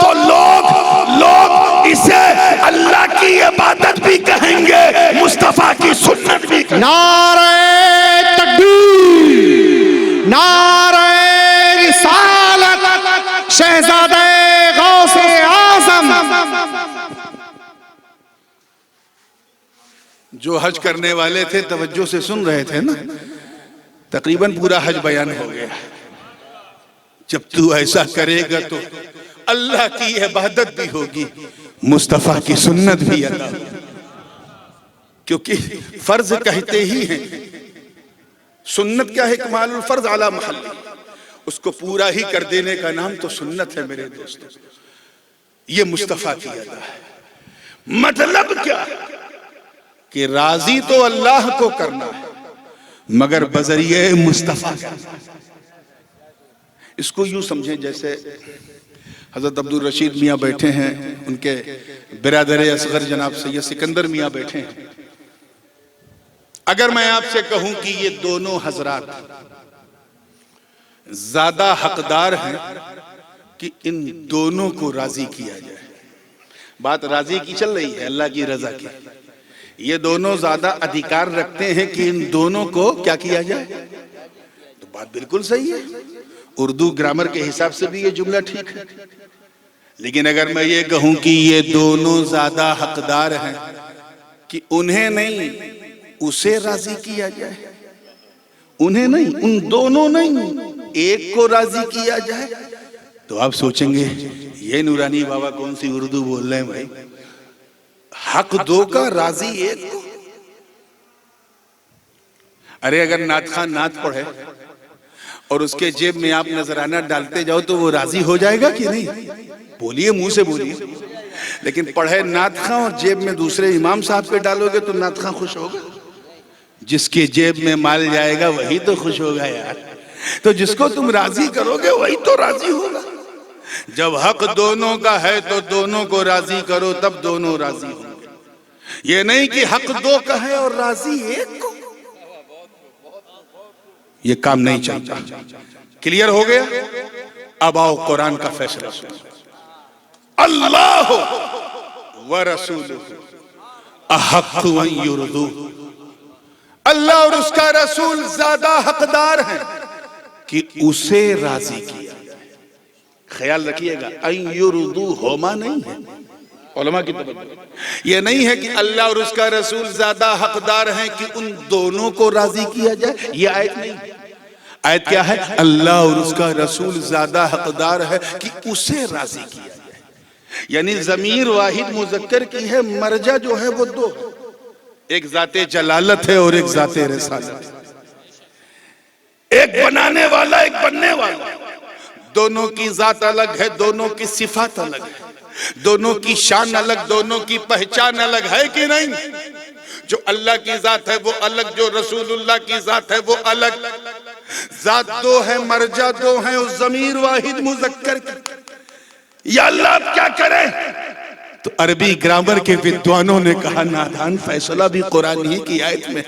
A: तो लोग इसे अल्लाह की इबादत भी कहेंगे, मुस्तफा की सुन्नत भी कहेंगे।
B: नारे तकबीर, नारे रिसालत, शहजादे गौसे आज़म।
A: जो हज करने वाले थे तवज्जो से सुन रहे थे ना, तकरीबन पूरा हज बयान हो गया। जब तू ऐसा करेगा तो अल्लाह की इबादत भी होगी, मुस्तफा की सुन्नत भी अदा होगी। क्योंकि फर्ज कहते ही हैं, सुन्नत क्या है? कमालुल फर्ज अला महल्ली, उसको पूरा ही कर देने का नाम तो सुन्नत है मेरे दोस्तों। ये मुस्तफा की अदा है। मतलब क्या कि राजी तो अल्लाह को करना है मगर बजरिए मुस्तफा करना है। इसको यूं समझें जैसे हजरत अब्दुल रशीद मियाँ बैठे हैं, उनके बिरादर असगर जनाब सैयद सिकंदर मियाँ बैठे हैं। अगर मैं आपसे कहूं कि ये दोनों हजरात ज्यादा हकदार हैं कि इन दोनों को राजी किया जाए, बात राजी की चल रही है, अल्लाह की रजा की। ये दोनों ज्यादा अधिकार रखते हैं कि इन दोनों को क्या किया जाए, तो बात बिल्कुल सही है। उर्दू ग्रामर के हिसाब से भी ये जुमला ठीक है। लेकिन अगर मैं ये कहूं कि ये दोनों ज्यादा हकदार हैं कि उन्हें नहीं उसे राजी किया जाए, उन्हें नहीं, उन दोनों नहीं, एक को राजी किया जाए, तो आप सोचेंगे ये नूरानी बाबा कौन सी उर्दू बोल रहे हैं भाई। हक दो का राजी एक को। अरे अगर नात खान नात पढ़े और उसके जेब में आप नजराना डालते जाओ तो वो राजी हो जाएगा कि नहीं? बोलिए, मुंह से बोलिए। लेकिन पढ़े नात खां और जेब में दूसरे इमाम साहब के डालोगे तो नात खां खुश होगा? जिसके जेब में माल जाएगा वही तो खुश होगा यार। तो जिसको तुम राजी करोगे वही तो राजी होगा। जब हक दोनों का है तो दोनों को राजी करो, तब दोनों राजी होंगे। ये नहीं कि हक दो का है और राजी एक को, ये काम नहीं चलता। क्लियर हो गया? अब आओ कुरान का फैसला सुनो। अल्लाह व रसूलुहु अहक्कु अन युरदू, अल्लाह और उसका रसूल ज्यादा हकदार हैं कि उसे राजी किया जाए। ख्याल रखिएगा, अन युरदू होमा नहीं है उलमा की तरफ। यह नहीं है कि अल्लाह और उसका रसूल ज्यादा हकदार हैं कि उन दोनों को राजी किया जाए। यह आयत नहीं। आयत क्या है? अल्लाह और उसका रसूल ज्यादा हकदार है कि उसे राजी किया जाए। यानी जमीर वाहिद मुजक्कर की है, मर्जा जो है वो दो, एक जाते जलालत है और एक जाते रिसालत। एक बनाने वाला, एक बनने वाला। दोनों की जात अलग है, दोनों की सिफात अलग है, दोनों की शान अलग, दोनों की पहचान अलग है कि नहीं? जो अल्लाह की जात है वो अलग, जो रसूलुल्लाह की जात है वो अलग। जात दो है, मर्जा दो है उस जमीर वाहिद मुजक्कर की। या अल्लाह आप क्या करें? तो अरबी ग्रामर के विद्वानों ने कहा नादान, फैसला भी कुरान ही की आयत में।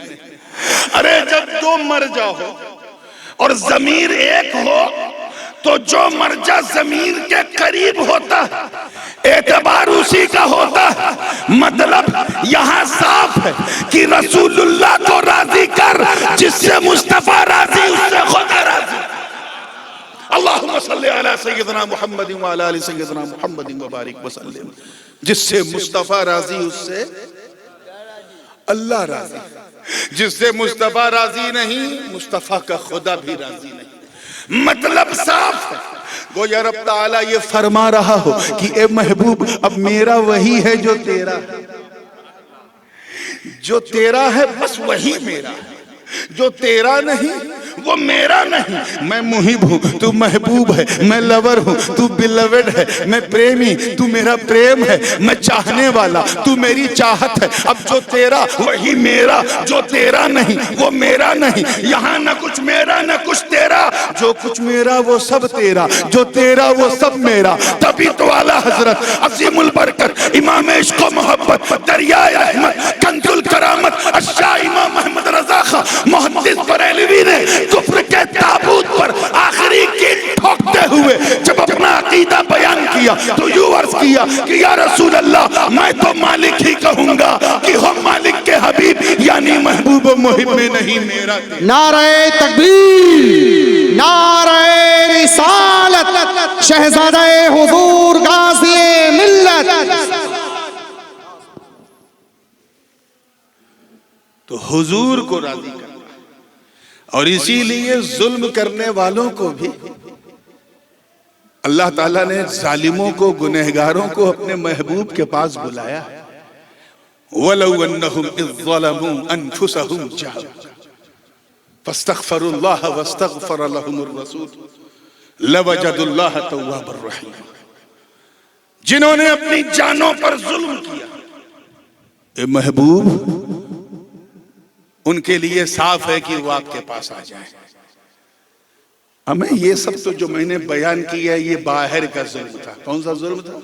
A: अरे जब दो मर्जा हो और जमीर एक हो तो जो मर्जा जमीर के करीब होता एतबार उसी का होता। मतलब यहां साफ है कि रसूलुल्लाह को राजी कर, जिससे मुस्तफा राजी उससे खुदा राजी। अल्लाहुम्मा सल्ली अला सय्यिदना मुहम्मद व अला आलि सय्यिदना मुहम्मद व बारिक वसल्लम। जिससे मुस्तफा राजी उससे अल्लाह राजी। जिससे मुस्तफा राजी नहीं, मुस्तफा का खुदा भी राजी नहीं। मतलब साफ है। गोया रब ताला ये फरमा रहा हो कि ए महबूब, अब मेरा वही है जो तेरा है। जो तेरा है बस वही मेरा है, जो तेरा नहीं वो मेरा नहीं। मैं मुहिब हूँ, तू महबूब है। मैं लवर हूँ, तू बिलवेड है। मैं प्रेमी, तू मेरा प्रेम है। मैं चाहने वाला, तू मेरी चाहत है। अब जो तेरा वही मेरा, जो तेरा नहीं वो मेरा नहीं। यहाँ न कुछ मेरा न कुछ तेरा, जो कुछ मेरा वो सब तेरा, जो तेरा वो सब मेरा। तभी तो आला हजरत अजीमुल बरकत इमाम इश्क व मोहब्बत दरियाए रहमत कंजुल करामत अशाह इमाम अहमद रजा खां मुहद्दिस बरेलवी ने कुफ्र के ताबूत पर आखिरी कील ठोकते हुए जब अपना अकीदा बयान किया तो यूं अर्ज किया कि या रसूल अल्लाह, मैं तो मालिक ही कहूंगा कि हम मालिक के हबीब यानी महबूब व मुहिब में नहीं मेरा।
B: नारे तकबीर, नारे रिसालत, शहजादे हुजूर गाज़ी मिल्लत।
A: तो हुजूर को राजी करना, और इसीलिए जुल्म करने वालों को भी अल्लाह ताला ने जालिमों को, गुनहगारों को अपने महबूब के पास बुलाया। वलौ अन्नहुम इज़ ज़लमू अनफुसहुम जाअू फस्तग़फरुल्लाह वस्तग़फर लहुमुर रसूल लवजदुल्लाह तव्वाबर रहीम। जिन्होंने अपनी जानों पर जुल्म किया, ए महबूब, उनके लिए साफ है कि वो आपके पास आ जाए। हमें ये सब तो जो मैंने बयान किया ये बाहर का जुल्म था। कौन सा जुल्म था?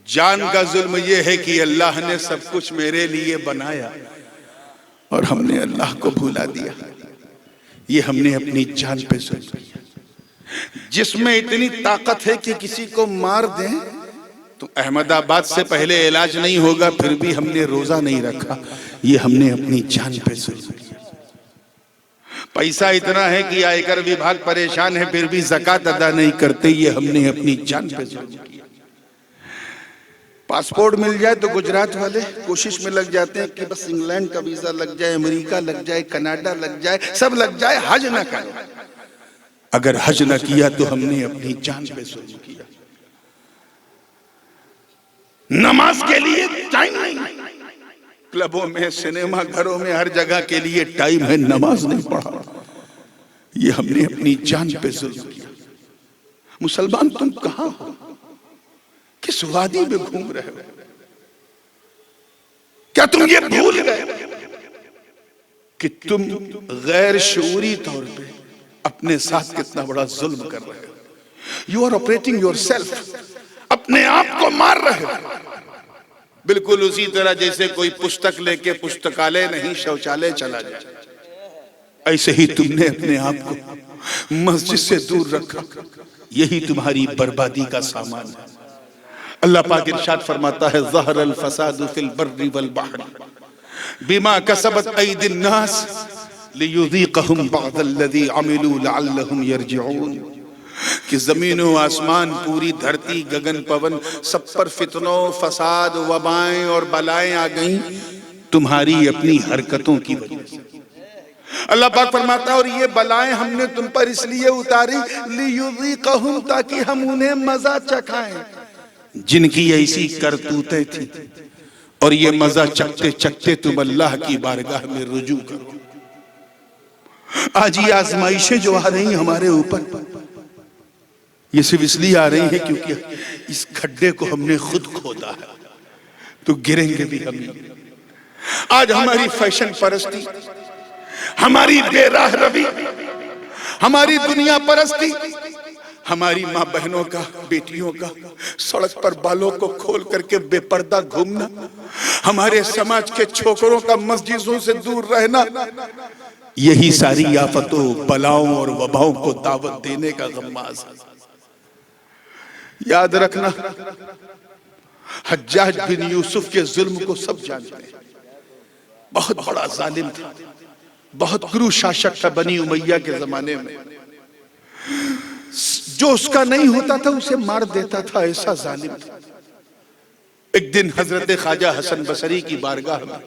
A: जान का जुल्म ये है कि अल्लाह ने सब कुछ मेरे लिए बनाया और हमने अल्लाह को भूला दिया। ये हमने अपनी जान पे जुल्म किया। जिसमें इतनी ताकत है कि किसी को मार दें तो अहमदाबाद से पहले इलाज नहीं होगा, फिर भी हमने रोजा नहीं रखा। ये हमने अपनी जान पे जुल्म किया। पैसा इतना है कि आयकर विभाग परेशान है, फिर भी ज़कात अदा नहीं करते। ये हमने अपनी जान पे जुल्म किया। पासपोर्ट मिल जाए तो गुजरात वाले कोशिश में लग जाते हैं कि बस इंग्लैंड का वीजा लग जाए, अमेरिका लग जाए, कनाडा लग जाए, सब लग जाए, हज ना करो। अगर हज ना किया तो हमने अपनी जान पे जुल्म किया। नमाज के लिए टाइम नहीं, क्लबों में, सिनेमा घरों में, हर जगह के लिए टाइम है, नमाज नहीं पढ़ा। ये हमने अपनी जान पे जुल्म किया। मुसलमान तुम कहां हो, किस वादी में घूम रहे हो? क्या तुम ये भूल गए कि तुम गैर शऊरी तौर पे अपने साथ कितना बड़ा जुल्म कर रहे हो? You are operating yourself, अपने आप को मार रहे हो। बिल्कुल उसी तरह जैसे कोई पुस्तक लेके पुस्तकालय नहीं शौचालय चला जाए, ऐसे ही तुमने अपने आप को मस्जिद से दूर रखा। यही तुम्हारी बर्बादी का सामान है। अल्लाह पाक इरशाद फरमाता है, ज़हरल फसादु फिल बर्रि वल बहर बिमा कसबत ऐदिन नास लियुज़ीक़हुम बअदल्लज़ी अमिलू लअल्लहुम यरजिऊन। कि जमीनों आसमान, पूरी धरती, गगन पवन, सब पर फितनों, फसाद, वबाएं और बलाएं आ गईं तुम्हारी अपनी हरकतों की वजह से। अल्लाह पाक फरमाता है, और ये बलाएं हमने तुम पर इसलिए उतारी लियुज़ीक़हुम, ताकि हम उन्हें मजा चखाएं जिनकी ऐसी करतूतें थी, और ये मजा चखते चखते तुम अल्लाह की बारगाह में रुजू करो। आज ये आजमाइशें जो आ रही हमारे ऊपर, ये सिर्फ इसलिए आ रही है क्योंकि इस खड्डे को हमने खुद खोदा है, तो गिरेंगे भी हम। आज हमारी फैशन परस्ती, हमारी बेराह रवि, हमारी दुनिया परस्ती, हमारी माँ बहनों का, बेटियों का सड़क पर बालों को खोल करके बेपर्दा घूमना, हमारे समाज के छोकरों का मस्जिदों से दूर रहना, यही सारी आफतों, बलाओं और वबाओं को दावत देने का गम्माज़ है। याद रखना, हज्जाज बिन यूसुफ के जुल्म को सब जानते हैं। बहुत बड़ा जालिम था, बहुत क्रूर शासक था बनी उमैया के जमाने में। जो उसका नहीं होता था उसे मार देता था, ऐसा जालिम था। एक दिन हजरत ख्वाजा हसन बसरी की बारगाह में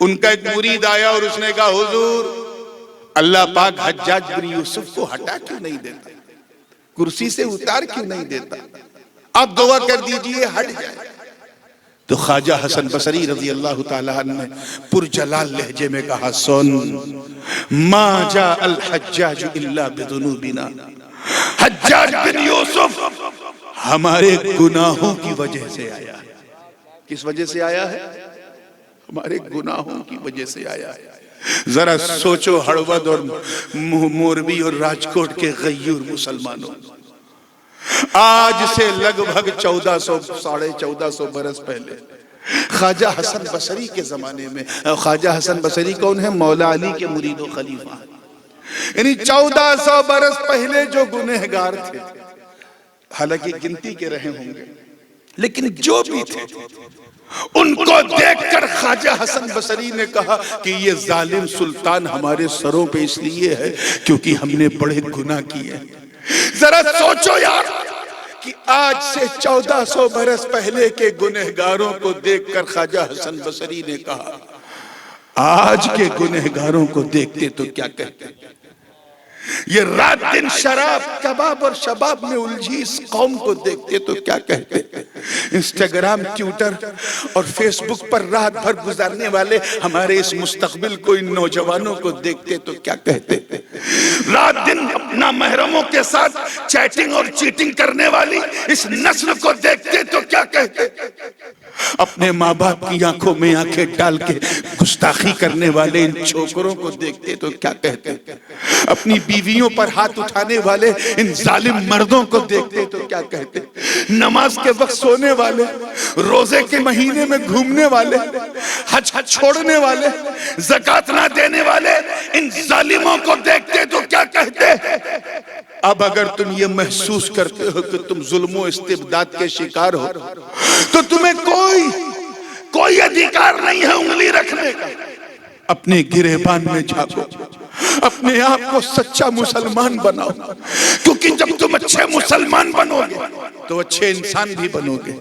A: उनका एक मुरीद आया और उसने कहा, हुजूर, अल्लाह पाक हज्जाज बिन यूसुफ को हटा क्यों नहीं देता, कुर्सी से उतार क्यों नहीं देता? आप दुआ कर दीजिए हट जाए। तो ख्वाजा हसन बसरी रज़ी अल्लाह ताला अन्हु ने पुरजलाल लहजे में कहा, सुन, मा जा अल हज्जाज इल्ला बिदुनूबिना, हज्जाज बिन यूसुफ हमारे गुनाहों की वजह से आया है। किस वजह से आया है? हमारे गुनाहों की वजह से आया है। जरा सोचो, हड़वद और मोरबी और राजकोट के गयूर मुसलमानों, आज से लगभग 1400-1450 बरस पहले ख्वाजा हसन बसरी के जमाने में, ख्वाजा हसन बसरी कौन है? मौला अली के मुरीद और खलीफा। यानी 1400 बरस पहले जो गुनहगार थे, हालांकि गिनती के रहे होंगे, लेकिन जो भी थे उनको देखकर ख्वाजा हसन बसरी ने कहा कि ये जालिम सुल्तान हमारे सरों पे इसलिए है क्योंकि हमने बड़े गुनाह किए। जरा सोचो यार कि आज से 1400 बरस पहले के गुनहगारों को देखकर ख्वाजा हसन बसरी ने कहा, आज के गुनहगारों को देखते तो क्या कहते? ये रात दिन शराब, कबाब और शबाब में उलझी इस कौम को देखते तो क्या कहते? इंस्टाग्राम, ट्विटर और फेसबुक पर रात भर गुजारने वाले हमारे इस मुस्तकबिल को, इन नौजवानों को देखते तो क्या कहते? रात दिन अपना महरमों के साथ चैटिंग और चीटिंग करने वाली इस नस्ल को देखते तो क्या कहते? अपने माँ बाप की आंखों में आंखें डाल के गुस्ताखी करने वाले इन छोकरों को देखते तो क्या कहते? अपनी बीवियों पर हाथ उठाने वाले इन जालिम मर्दों को देखते तो क्या कहते? नमाज के वक्त सोने वाले, रोजे के महीने में घूमने वाले, हज छोड़ने वाले, ज़कात ना देने वाले इन जालिमों को देखते तो क्या कहते? अब अगर तुम ये महसूस करते हो कि तुम जुल्म इस्तिबदाद के शिकार हो, तो तुम्हें कोई अधिकार नहीं है उंगली रखने का। अपने गिरेबान में झांको, अपने आप को सच्चा मुसलमान बनाओ, क्योंकि जब तुम अच्छे मुसलमान बनोगे तो अच्छे इंसान भी बनोगे,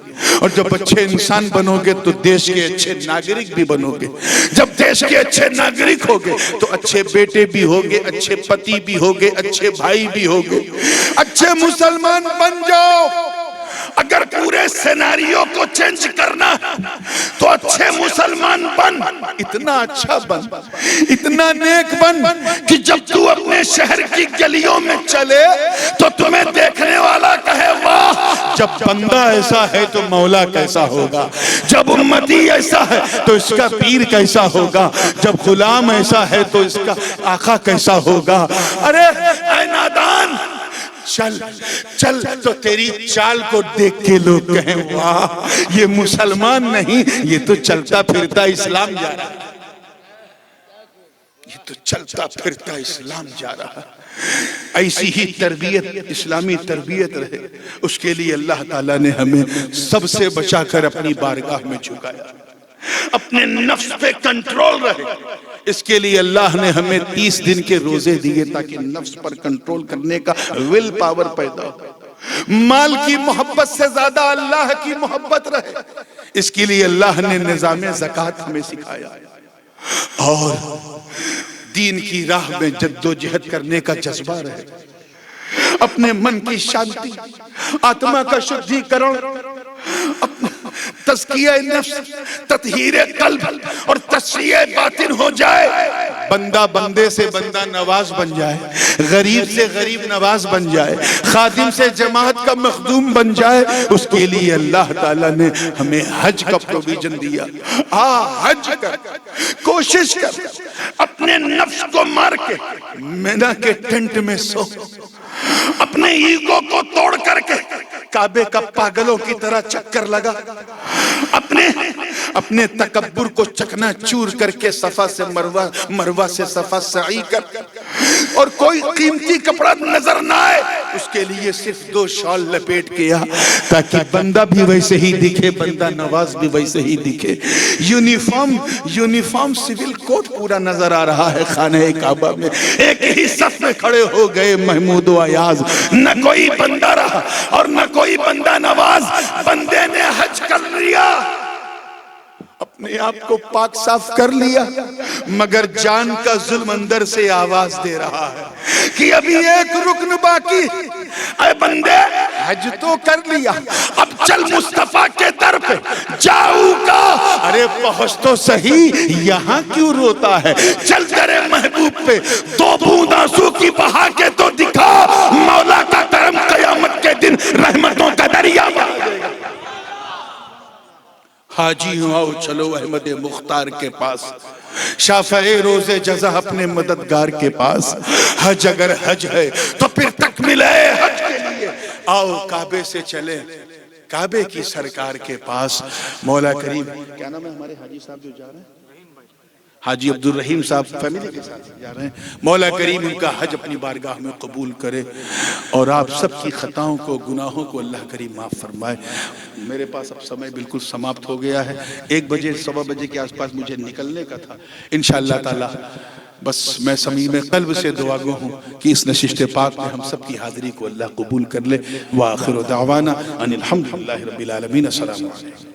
A: और जब अच्छे इंसान बनोगे तो देश के अच्छे नागरिक भी बनोगे। जब देश के अच्छे नागरिक होगे तो अच्छे बेटे भी होगे, अच्छे पति भी होगे, अच्छे भाई भी होगे। अच्छे मुसलमान बन जाओ। अगर पूरे सिनेरियो को चेंज करना तो अच्छे मुसलमान बन, इतना अच्छा बन, इतना नेक बन कि जब तू अपने शहर की गलियों में चले तो तुम्हें देखने वाला कहे वाह, जब बंदा ऐसा है तो मौला कैसा होगा, जब उम्मती ऐसा है तो इसका पीर कैसा होगा, जब गुलाम ऐसा है तो इसका आका कैसा होगा। अरे ऐ नादान, चल चल तो तेरी चाल को देख के लोग कहें वाह, ये मुसलमान नहीं, ये तो चलता फिरता इस्लाम जा रहा है, ये तो चलता फिरता इस्लाम जा रहा है। ऐसी ही तरबियत, इस्लामी तरबियत रहे, उसके लिए अल्लाह ताला ने हमें सबसे बचाकर अपनी बारगाह में झुकाया। अपने नफ्स पे कंट्रोल रहे, इसके लिए अल्लाह ने हमें 30 दिन के रोजे दिए ताकि नफ्स पर कंट्रोल करने का विल पावर पैदा हो। माल की मोहब्बत से ज्यादा अल्लाह की मोहब्बत रहे, इसके लिए अल्लाह ने निजाम ज़कात हमें सिखाया। और दीन की राह में जद्दोजहद करने का जज्बा रहे, अपने मन की शांति, आत्मा का शुद्धिकरण, तज़किया नफ्स, तत्हीरे कल्ब और तस्फिये बातिन हो जाए, बंदा बंदे से बंदा नवाज बन जाए, गरीब से गरीब नवाज बन जाए, खादिम से जमात का मखदूम बन जाए, उसके लिए अल्लाह ताला ने हमें हज का प्रोविजन दिया। हज कर, कोशिश कर, अपने नफ्स को मार के मिना के टेंट में सो, अपने ईगो को तोड़ करके काबे का पागलों की तरह चक्कर लगा, अपने तकब्बुर को चकना चूर करके सफा से मरवा, मरवा से सफा सई कर, और कोई कीमती कपड़ा नजर ना आए, उसके लिए सिर्फ 2 शॉल लपेट के आ, ताकि बंदा भी वैसे ही दिखे, बंदा नवाज भी वैसे ही दिखे। यूनिफॉर्म सिविल कोड पूरा नजर आ रहा है खाने काबा में, एक ही सफ में खड़े हो गए महमूद व अयाज, न कोई बंदा रहा और न कोई बंदा नवाज। बंदे ने हज कर लिया, अपने आप को पाक साफ कर लिया, मगर जान का जुल्म अंदर से आवाज दे रहा है कि अभी एक रुकन बाकी। अरे बंदे, हज तो कर लिया, अब चल मुस्तफा के दर पे जाऊंगा। अरे पहुंच तो सही, यहाँ क्यों रोता है? चल तेरे महबूब पे 2 बूंद आंसू की बहा के तो दिखा, मौला का करम कयामत के दिन रहमतों का दरिया बहा देगा। हाजी हूँ, आओ चलो अहमद मुख्तार के पास, शाफ़े रोज़े जज़ा अपने मददगार के पास। हज अगर हज है तो फिर तकमील है हज के लिए, आओ काबे से चले, काबे की सरकार के पास। मौला करीम, क्या नाम है हमारे हाजी साहब जो जा रहे हैं? हाजी अब्दुल रहीम साहब फैमिली के साथ जा रहे हैं। मौला करीम उनका हज अपनी बारगाह में कबूल करे और आप सबकी खताओं को, गुनाहों को अल्लाह करीम माफ़ फरमाए। मेरे पास अब समय बिल्कुल समाप्त हो गया है, 1 बजे 1:15 बजे के आसपास मुझे निकलने का था। इंशाअल्लाह ताला बस मैं समीम क़ल्ब से दुआगो हूँ कि इस नशिश्ते पाक में हम सब की हाज़िरी को अल्लाह कबूल कर ले। व आखिर दावाना अनिल हम्दुलिल्लाहि रब्बिल आलमीन। अस्सलामु अलैकुम।